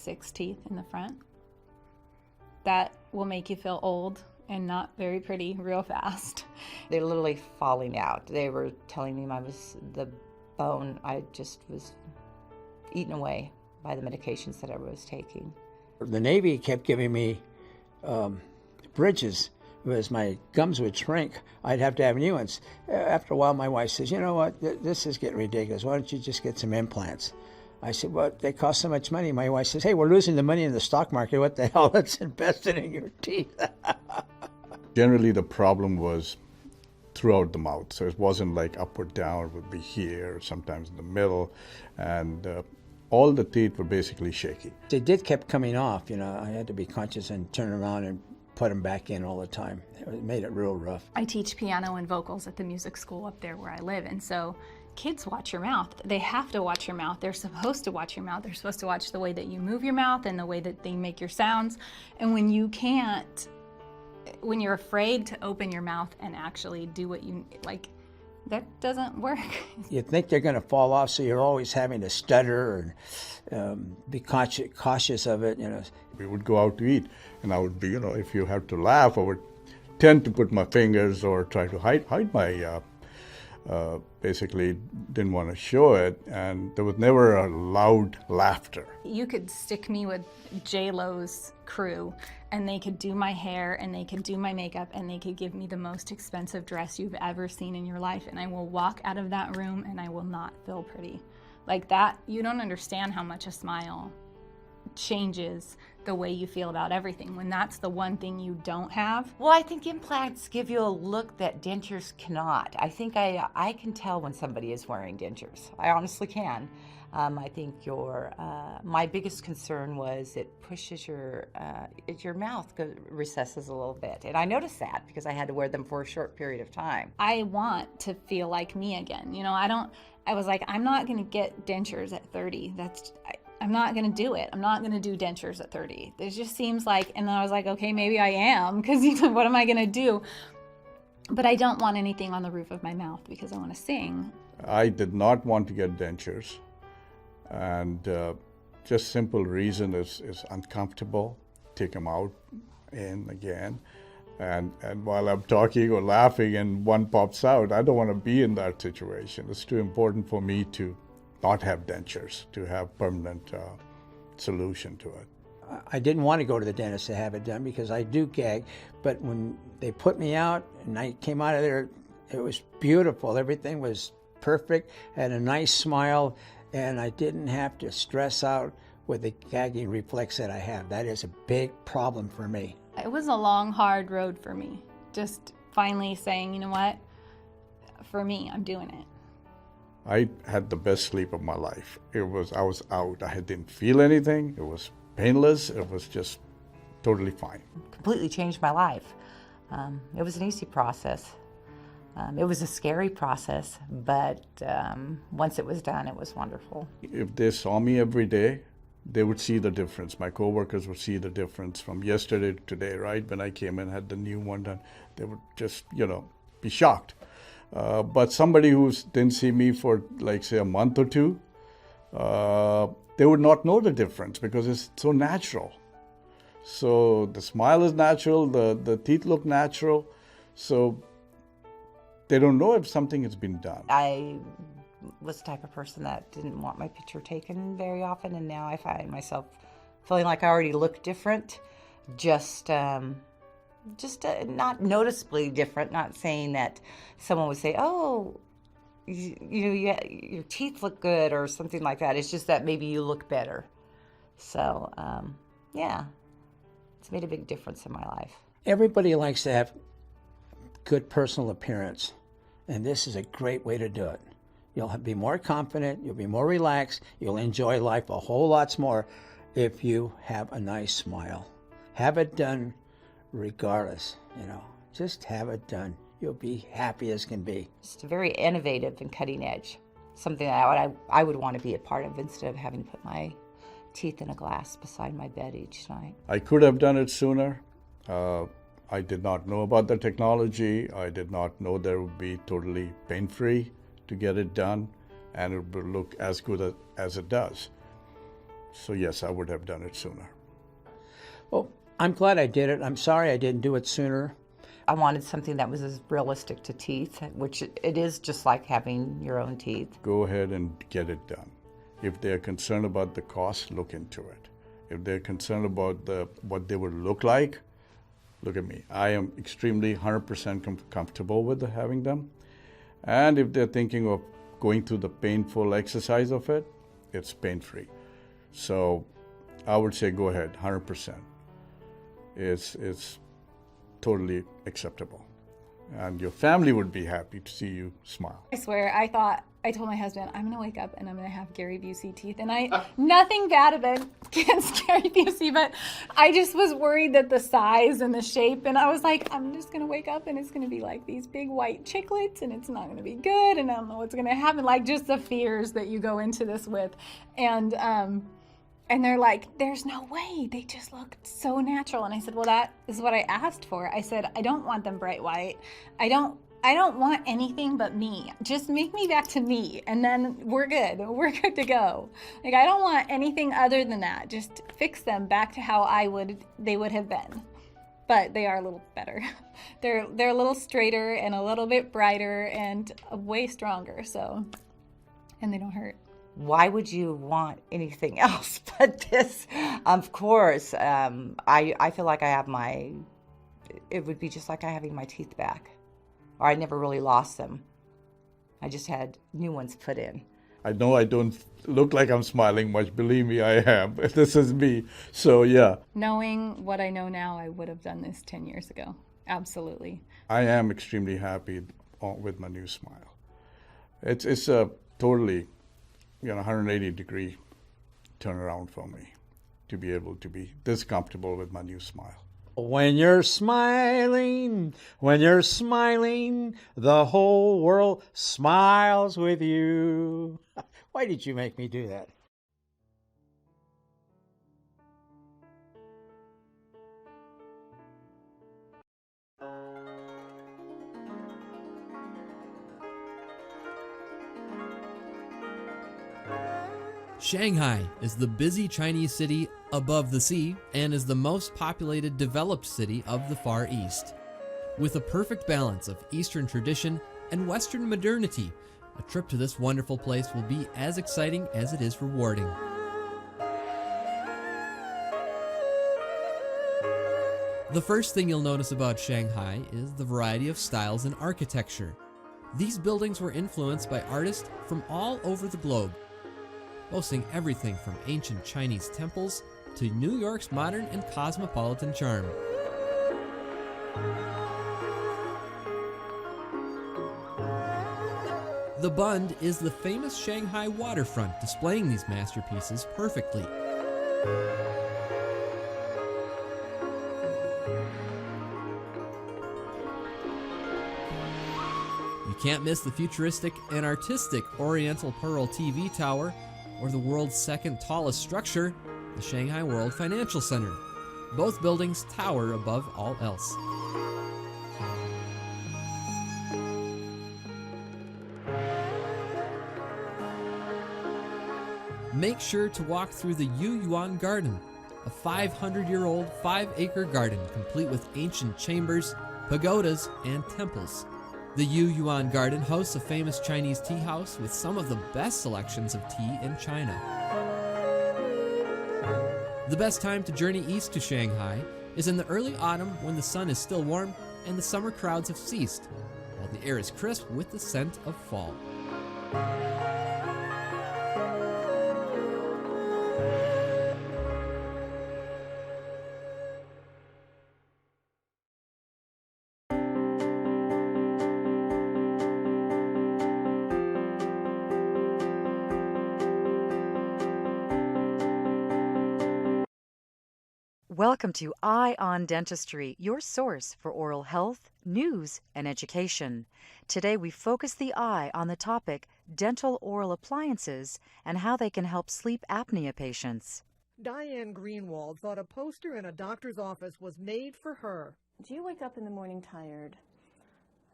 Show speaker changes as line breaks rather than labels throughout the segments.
6 teeth in the front. That will make you feel old and not very pretty real fast.
They're literally falling out. They were telling me the bone, I just was eaten away by the medications that I was taking.
The Navy kept giving me bridges. As my gums would shrink, I'd have to have new ones. After a while, my wife says, you know what, this is getting ridiculous. Why don't you just get some implants? I said, well, they cost so much money. My wife says, hey, we're losing the money in the stock market. What the hell? Let's invest it in your teeth.
Generally, the problem was throughout the mouth. So it wasn't like up or down. It would be here, sometimes in the middle. And all the teeth were basically shaky.
They did kept coming off. You know, I had to be conscious and turn around and put them back in all the time. It made it real rough.
I teach piano and vocals at the music school up there where I live, and so kids watch your mouth. They have to watch your mouth. They're supposed to watch your mouth. They're supposed to watch the way that you move your mouth and the way that they make your sounds. And when you can't, when you're afraid to open your mouth and actually do what you like, that doesn't work.
You think they're going to fall off, so you're always having to stutter and be cautious of it, you know.
We would go out to eat, and I would be, you know, if you have to laugh, I would tend to put my fingers or try to hide my, basically didn't want to show it, and there was never a loud laughter.
You could stick me with J-Lo's crew, and they could do my hair, and they could do my makeup, and they could give me the most expensive dress you've ever seen in your life, and I will walk out of that room and I will not feel pretty. Like that, you don't understand how much a smile changes the way you feel about everything when that's the one thing you don't have.
Well, I think implants give you a look that dentures cannot. I think I can tell when somebody is wearing dentures. I honestly can. I think my biggest concern was it pushes your mouth recesses a little bit. And I noticed that because I had to wear them for a short period of time.
I want to feel like me again. You know, I was like, I'm not going to get dentures at 30. I'm not going to do it. I'm not going to do dentures at 30. It just seems like, and then I was like, okay, maybe I am, because what am I going to do? But I don't want anything on the roof of my mouth because I want to sing.
I did not want to get dentures, and just simple reason is uncomfortable. Take them out in again, and while I'm talking or laughing and one pops out, I don't want to be in that situation. It's too important for me to not have dentures, to have permanent solution to it.
I didn't want to go to the dentist to have it done because I do gag, but when they put me out and I came out of there, it was beautiful. Everything was perfect, had a nice smile, and I didn't have to stress out with the gagging reflex that I have. That is a big problem for me.
It was a long, hard road for me. Just finally saying, you know what, for me, I'm doing it.
I had the best sleep of my life. I was out. I didn't feel anything. It was painless. It was just totally fine.
Completely changed my life. It was an easy process. It was a scary process, but once it was done, it was wonderful.
If they saw me every day, they would see the difference. My coworkers would see the difference from yesterday to today, right? When I came in, had the new one done, they would just, be shocked. But somebody who didn't see me for, like, say, a month or two, they would not know the difference because it's so natural. So the smile is natural, the teeth look natural, so they don't know if something has been done.
I was the type of person that didn't want my picture taken very often, and now I find myself feeling like I already look different, just not noticeably different, not saying that someone would say, oh, your teeth look good or something like that. It's just that maybe you look better. So, yeah, it's made a big difference in my life.
Everybody likes to have good personal appearance, and this is a great way to do it. You'll be more confident, you'll be more relaxed, you'll enjoy life a whole lot more if you have a nice smile. Have it done regardless, just have it done. You'll be happy as can be.
Just very innovative and cutting edge. Something that I would want to be a part of instead of having to put my teeth in a glass beside my bed each night.
I could have done it sooner. I did not know about the technology. I did not know that it would be totally pain-free to get it done, and it would look as good as it does. So yes, I would have done it sooner.
Well, I'm glad I did it. I'm sorry I didn't do it sooner.
I wanted something that was as realistic to teeth, which it is just like having your own teeth.
Go ahead and get it done. If they're concerned about the cost, look into it. If they're concerned about what they would look like, look at me. I am extremely 100% comfortable with having them. And if they're thinking of going through the painful exercise of it, it's pain-free. So I would say go ahead, 100%. It's totally acceptable. And your family would be happy to see you smile.
I swear, I told my husband, I'm gonna wake up and I'm gonna have Gary Busey teeth. And nothing bad against Gary Busey, but I just was worried that the size and the shape, and I was like, I'm just gonna wake up and it's gonna be like these big white chiclets and it's not gonna be good and I don't know what's gonna happen. Like just the fears that you go into this with. And they're like, there's no way. They just look so natural. And I said, well, that is what I asked for. I said, I don't want them bright white. I don't want anything but me. Just make me back to me. And then we're good. We're good to go. Like, I don't want anything other than that. Just fix them back to how they would have been. But they are a little better. They're a little straighter and a little bit brighter and way stronger. So, and they don't hurt.
Why would you want anything else but this? Of course, I feel like it would be just like having my teeth back. Or I never really lost them. I just had new ones put in.
I know I don't look like I'm smiling much. Believe me, I am. This is me. So yeah.
Knowing what I know now, I would have done this 10 years ago. Absolutely.
I am extremely happy with my new smile. It's a totally 180-degree turnaround for me to be able to be this comfortable with my new smile.
When you're smiling, the whole world smiles with you. Why did you make me do that?
Shanghai is the busy Chinese city above the sea and is the most populated developed city of the Far East. With a perfect balance of Eastern tradition and Western modernity, a trip to this wonderful place will be as exciting as it is rewarding. The first thing you'll notice about Shanghai is the variety of styles in architecture. These buildings were influenced by artists from all over the globe, boasting everything from ancient Chinese temples to New York's modern and cosmopolitan charm. The Bund is the famous Shanghai waterfront, displaying these masterpieces perfectly. You can't miss the futuristic and artistic Oriental Pearl TV Tower, or the world's second tallest structure, the Shanghai World Financial Center. Both buildings tower above all else. Make sure to walk through the Yu Yuan Garden, a 500-year-old 5-acre garden complete with ancient chambers, pagodas, and temples. The Yu Yuan Garden hosts a famous Chinese tea house with some of the best selections of tea in China. The best time to journey east to Shanghai is in the early autumn when the sun is still warm and the summer crowds have ceased, while the air is crisp with the scent of fall.
Welcome to Eye on Dentistry, your source for oral health, news, and education. Today we focus the eye on the topic dental oral appliances and how they can help sleep apnea patients.
Diane Greenwald thought a poster in a doctor's office was made for her.
Do you wake up in the morning tired?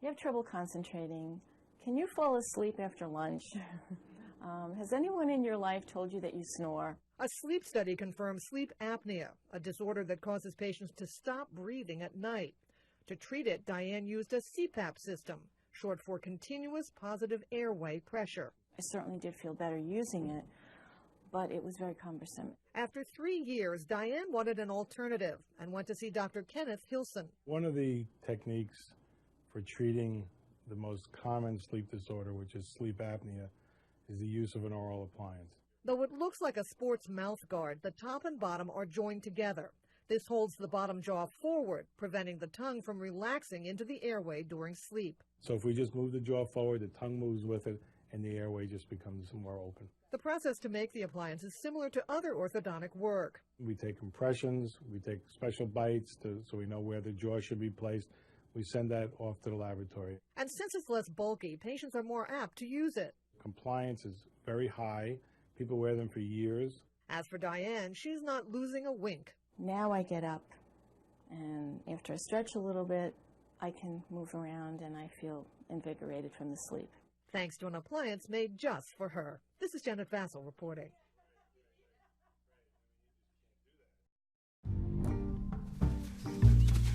You have trouble concentrating? Can you fall asleep after lunch? Has anyone in your life told you that you snore?
A sleep study confirms sleep apnea, a disorder that causes patients to stop breathing at night. To treat it, Diane used a CPAP system, short for continuous positive airway pressure.
I certainly did feel better using it, but it was very cumbersome.
After 3 years, Diane wanted an alternative and went to see Dr. Kenneth Hilson.
One of the techniques for treating the most common sleep disorder, which is sleep apnea, is the use of an oral appliance.
Though it looks like a sports mouth guard, the top and bottom are joined together. This holds the bottom jaw forward, preventing the tongue from relaxing into the airway during sleep.
So if we just move the jaw forward, the tongue moves with it, and the airway just becomes more open.
The process to make the appliance is similar to other orthodontic work.
We take impressions, we take special bites so we know where the jaw should be placed. We send that off to the laboratory.
And since it's less bulky, patients are more apt to use it.
Compliance is very high. People wear them for years.
As for Diane, she's not losing a wink.
Now I get up, and after I stretch a little bit, I can move around and I feel invigorated from the sleep.
Thanks to an appliance made just for her. This is Janet Vassell reporting.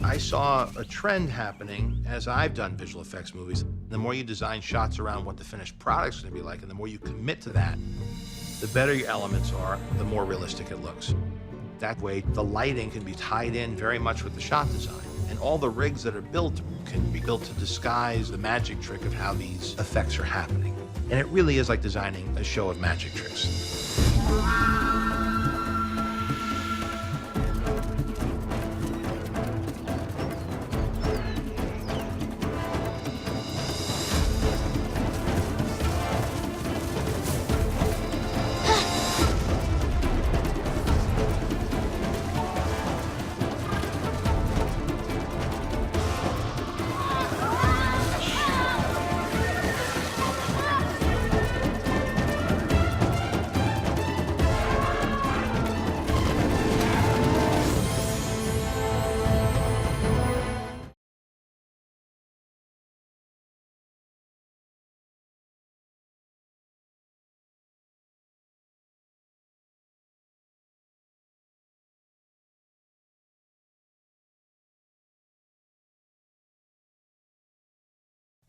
I saw a trend happening as I've done visual effects movies. The more you design shots around what the finished product's going to be like, and the more you commit to that, the better your elements are, the more realistic it looks. That way, the lighting can be tied in very much with the shot design. And all the rigs that are built can be built to disguise the magic trick of how these effects are happening. And it really is like designing a show of magic tricks.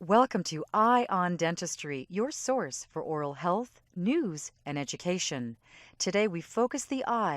Welcome to Eye on Dentistry, your source for oral health, news, and education. Today we focus the eye